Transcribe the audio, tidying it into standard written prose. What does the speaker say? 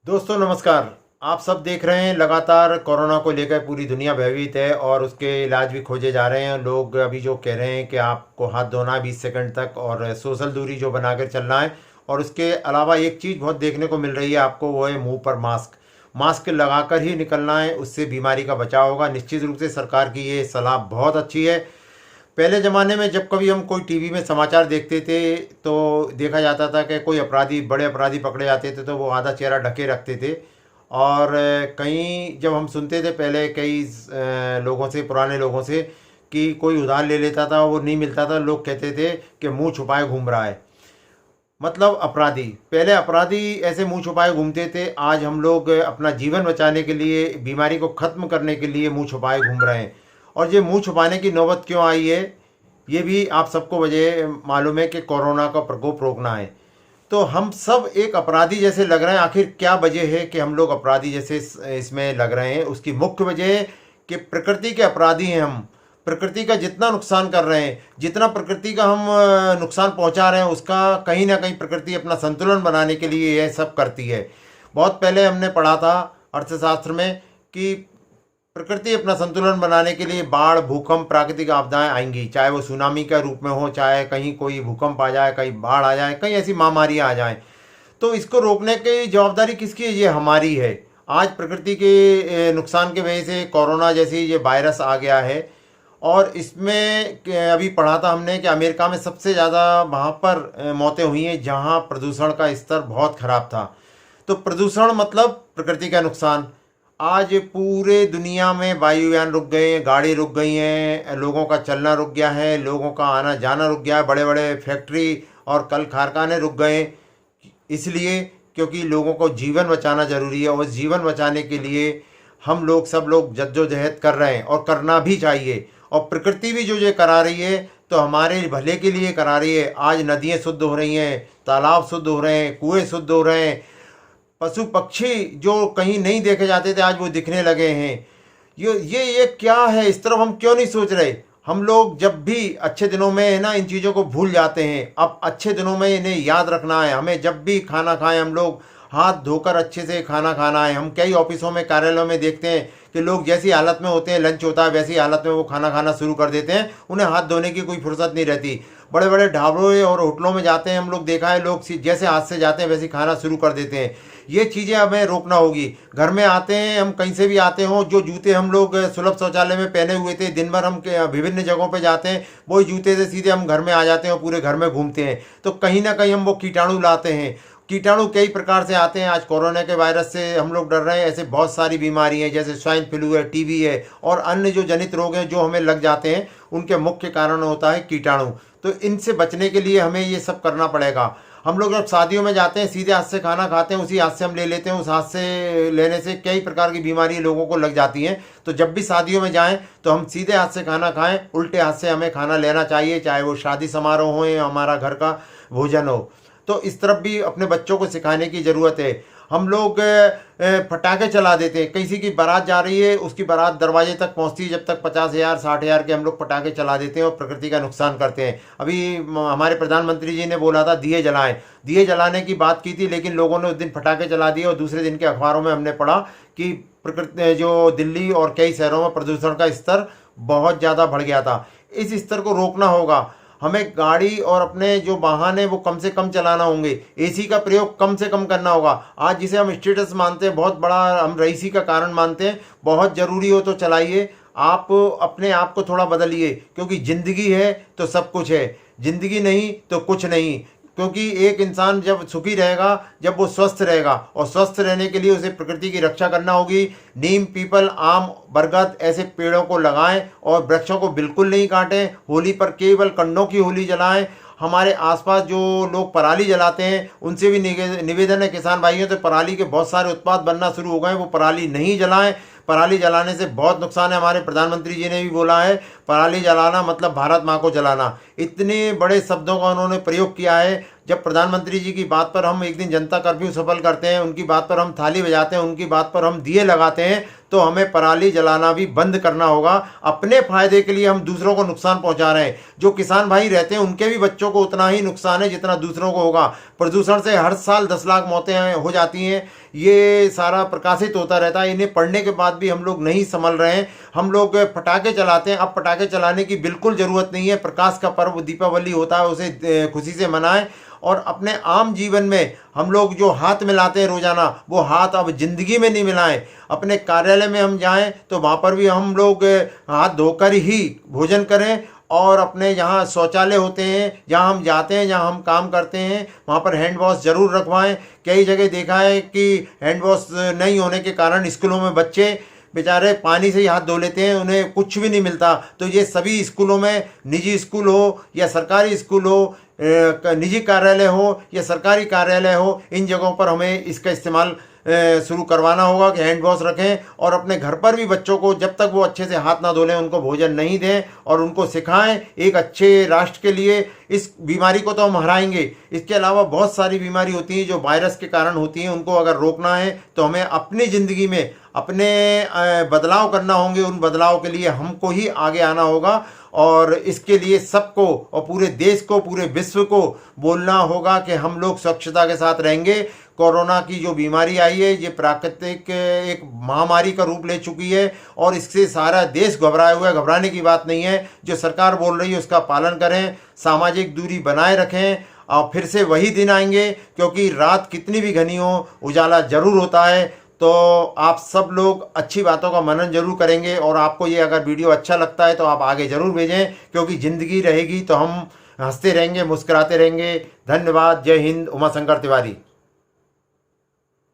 दोस्तों नमस्कार। आप सब देख रहे हैं लगातार कोरोना को लेकर पूरी दुनिया भयभीत है और उसके इलाज भी खोजे जा रहे हैं। लोग अभी जो कह रहे हैं कि आपको हाथ धोना है 20 सेकंड तक और सोशल दूरी जो बनाकर चलना है। और उसके अलावा एक चीज़ बहुत देखने को मिल रही है आपको, वो है मुंह पर मास्क। मास्क लगाकर ही निकलना है, उससे बीमारी का बचाव होगा। निश्चित रूप से सरकार की ये सलाह बहुत अच्छी है। पहले ज़माने में जब कभी हम कोई टीवी में समाचार देखते थे तो देखा जाता था कि कोई अपराधी, बड़े अपराधी पकड़े जाते थे तो वो आधा चेहरा ढके रखते थे। और कहीं जब हम सुनते थे पहले कई लोगों से, पुराने लोगों से, कि कोई उधार ले लेता था, वो नहीं मिलता था, लोग कहते थे कि मुंह छुपाए घूम रहा है। मतलब अपराधी, पहले अपराधी ऐसे मुंह छुपाए घूमते थे। आज हम लोग अपना जीवन बचाने के लिए, बीमारी को ख़त्म करने के लिए मुंह छुपाए घूम रहे हैं। और ये मुंह छुपाने की नौबत क्यों आई है, ये भी आप सबको वजह मालूम है कि कोरोना का प्रकोप रोकना है। तो हम सब एक अपराधी जैसे लग रहे हैं। आखिर क्या वजह है कि हम लोग अपराधी जैसे इसमें लग रहे हैं? उसकी मुख्य वजह है कि प्रकृति के अपराधी हैं हम। प्रकृति का जितना नुकसान कर रहे हैं, जितना प्रकृति का हम नुकसान पहुंचा रहे हैं, उसका कहीं ना कहीं प्रकृति अपना संतुलन बनाने के लिए यह सब करती है। बहुत पहले हमने पढ़ा था अर्थशास्त्र में कि प्रकृति अपना संतुलन बनाने के लिए बाढ़, भूकंप, प्राकृतिक आपदाएं आएंगी, चाहे वो सुनामी के रूप में हो, चाहे कहीं कोई भूकंप आ जाए, कहीं बाढ़ आ जाए, कहीं ऐसी महामारियां आ जाएं। तो इसको रोकने की जवाबदारी किसकी है? ये हमारी है। आज प्रकृति के नुकसान की वजह से कोरोना जैसी ये वायरस आ गया है। और इसमें अभी पढ़ा था हमने कि अमेरिका में सबसे ज़्यादा वहाँ पर मौतें हुई हैं जहाँ प्रदूषण का स्तर बहुत ख़राब था। तो प्रदूषण मतलब प्रकृति का नुकसान। आज पूरे दुनिया में वायुयान रुक गए हैं, गाड़ी रुक गई हैं, लोगों का चलना रुक गया है, लोगों का आना जाना रुक गया है, बड़े बड़े फैक्ट्री और कल कारखाने रुक गए हैं। इसलिए क्योंकि लोगों को जीवन बचाना ज़रूरी है और जीवन बचाने के लिए हम लोग, सब लोग जद्दोजहद कर रहे हैं और करना भी चाहिए। और प्रकृति भी जो ये करा रही है तो हमारे भले के लिए करा रही है। आज नदियाँ शुद्ध हो रही हैं, तालाब शुद्ध हो रहे हैं, कुएँ शुद्ध हो रहे हैं, पशु पक्षी जो कहीं नहीं देखे जाते थे आज वो दिखने लगे हैं। ये क्या है? इस तरफ हम क्यों नहीं सोच रहे? हम लोग जब भी अच्छे दिनों में है ना, इन चीज़ों को भूल जाते हैं। अब अच्छे दिनों में इन्हें याद रखना है। हमें जब भी खाना खाएं हम लोग हाथ धोकर अच्छे से खाना खाना है। हम कई ऑफिसों में, कार्यालयों में देखते हैं कि लोग जैसी हालत में होते हैं, लंच होता है, वैसी हालत में वो खाना खाना शुरू कर देते हैं। उन्हें हाथ धोने की कोई फुर्सत नहीं रहती। बड़े बड़े ढाबों और होटलों में जाते हैं हम लोग, देखा है, लोग जैसे हाथ से जाते हैं वैसे खाना शुरू कर देते हैं। ये चीज़ें हमें रोकना होगी। घर में आते हैं हम, कहीं से भी आते हों, जो जूते हम लोग सुलभ शौचालय में पहने हुए थे, दिन भर हम विभिन्न जगहों पे जाते हैं, वही जूते से सीधे हम घर में आ जाते हैं और पूरे घर में घूमते हैं। तो कहीं ना कहीं हम वो कीटाणु लाते हैं। कीटाणु कई प्रकार से आते हैं। आज कोरोना के वायरस से हम लोग डर रहे हैं। ऐसे बहुत सारी बीमारी हैं, जैसे स्वाइन फ्लू है, टीबी है और अन्य जो जनित रोग हैं जो हमें लग जाते हैं, उनके मुख्य कारण होता है कीटाणु। तो इनसे बचने के लिए हमें ये सब करना पड़ेगा। हम लोग जब शादियों में जाते हैं, सीधे हाथ से खाना खाते हैं, उसी हाथ से हम ले लेते हैं। उस हाथ से लेने से कई प्रकार की बीमारी लोगों को लग जाती हैं। तो जब भी शादियों में जाएं तो हम सीधे हाथ से खाना खाएं, उल्टे हाथ से हमें खाना लेना चाहिए, चाहे वो शादी समारोह हो या हमारा घर का भोजन हो। तो इस तरफ भी अपने बच्चों को सिखाने की ज़रूरत है। हम लोग पटाखे चला देते हैं। किसी की बारात जा रही है, उसकी बारात दरवाजे तक पहुंचती है, जब तक 50,000 60,000 के हम लोग पटाखे चला देते हैं और प्रकृति का नुकसान करते हैं। अभी हमारे प्रधानमंत्री जी ने बोला था दिए जलाएं, दिए जलाने की बात की थी, लेकिन लोगों ने उस दिन पटाखे चला दिए और दूसरे दिन के अखबारों में हमने पढ़ा कि प्रकृति जो दिल्ली और कई शहरों में प्रदूषण का स्तर बहुत ज़्यादा बढ़ गया था। इस स्तर को रोकना होगा। हमें गाड़ी और अपने जो वाहन है वो कम से कम चलाना होंगे। एसी का प्रयोग कम से कम करना होगा। आज जिसे हम स्टेटस मानते हैं, बहुत बड़ा हम रईसी का कारण मानते हैं, बहुत ज़रूरी हो तो चलाइए। आप अपने आप को थोड़ा बदलिए, क्योंकि ज़िंदगी है तो सब कुछ है, ज़िंदगी नहीं तो कुछ नहीं। क्योंकि एक इंसान जब सुखी रहेगा जब वो स्वस्थ रहेगा, और स्वस्थ रहने के लिए उसे प्रकृति की रक्षा करना होगी। नीम, पीपल, आम, बरगद ऐसे पेड़ों को लगाएं और वृक्षों को बिल्कुल नहीं काटें। होली पर केवल कंडों की होली जलाएं। हमारे आसपास जो लोग पराली जलाते हैं उनसे भी निवेदन है किसान भाइयों, तो पराली के बहुत सारे उत्पाद बनना शुरू हो गए, वो पराली नहीं जलाएं। पराली जलाने से बहुत नुकसान है। हमारे प्रधानमंत्री जी ने भी बोला है, पराली जलाना मतलब भारत माँ को जलाना। इतने बड़े शब्दों का उन्होंने प्रयोग किया है। जब प्रधानमंत्री जी की बात पर हम एक दिन जनता कर्फ्यू सफल करते हैं, उनकी बात पर हम थाली बजाते हैं, उनकी बात पर हम दिए लगाते हैं, तो हमें पराली जलाना भी बंद करना होगा। अपने फायदे के लिए हम दूसरों को नुकसान पहुंचा रहे हैं। जो किसान भाई रहते हैं उनके भी बच्चों को उतना ही नुकसान है जितना दूसरों को होगा। प्रदूषण से हर साल 10 लाख मौतें हो जाती हैं। ये सारा प्रकाशित होता रहता है। इन्हें पढ़ने के बाद भी हम लोग नहीं संभल रहे हैं। हम लोग पटाखे चलाते हैं। अब पटाखे चलाने की बिल्कुल ज़रूरत नहीं है। प्रकाश का पर्व दीपावली होता है, उसे खुशी से मनाएं। और अपने आम जीवन में हम लोग जो हाथ मिलाते हैं रोज़ाना, वो हाथ अब ज़िंदगी में नहीं मिलाएं। अपने कार्यालय में हम जाएं तो वहाँ पर भी हम लोग हाथ धोकर ही भोजन करें। और अपने जहाँ शौचालय होते हैं, जहाँ हम जाते हैं, जहाँ हम काम करते हैं, वहाँ पर हैंड वॉश ज़रूर रखवाएं। कई जगह देखा है कि हैंड वॉश नहीं होने के कारण स्कूलों में बच्चे बेचारे पानी से ही हाथ धो लेते हैं, उन्हें कुछ भी नहीं मिलता। तो ये सभी स्कूलों में, निजी स्कूल हो या सरकारी स्कूल हो, निजी कार्यालय हो या सरकारी कार्यालय हो, इन जगहों पर हमें इसका इस्तेमाल शुरू करवाना होगा कि हैंड वॉश रखें। और अपने घर पर भी बच्चों को जब तक वो अच्छे से हाथ ना धो लें उनको भोजन नहीं दें, और उनको सिखाएं। एक अच्छे राष्ट्र के लिए इस बीमारी को तो हम हराएंगे, इसके अलावा बहुत सारी बीमारी होती हैं जो वायरस के कारण होती हैं। उनको अगर रोकना है तो हमें अपनी ज़िंदगी में अपने बदलाव करना होंगे। उन बदलाव के लिए हमको ही आगे आना होगा। और इसके लिए सबको और पूरे देश को, पूरे विश्व को बोलना होगा कि हम लोग स्वच्छता के साथ रहेंगे। कोरोना की जो बीमारी आई है ये प्राकृतिक एक महामारी का रूप ले चुकी है और इससे सारा देश घबराया हुआ है। घबराने की बात नहीं है। जो सरकार बोल रही है उसका पालन करें, सामाजिक दूरी बनाए रखें। और फिर से वही दिन आएंगे, क्योंकि रात कितनी भी घनी हो उजाला जरूर होता है। तो आप सब लोग अच्छी बातों का मनन जरूर करेंगे। और आपको ये अगर वीडियो अच्छा लगता है तो आप आगे ज़रूर भेजें, क्योंकि ज़िंदगी रहेगी तो हम हंसते रहेंगे, मुस्कुराते रहेंगे। धन्यवाद। जय हिंद। उमा शंकर तिवारी।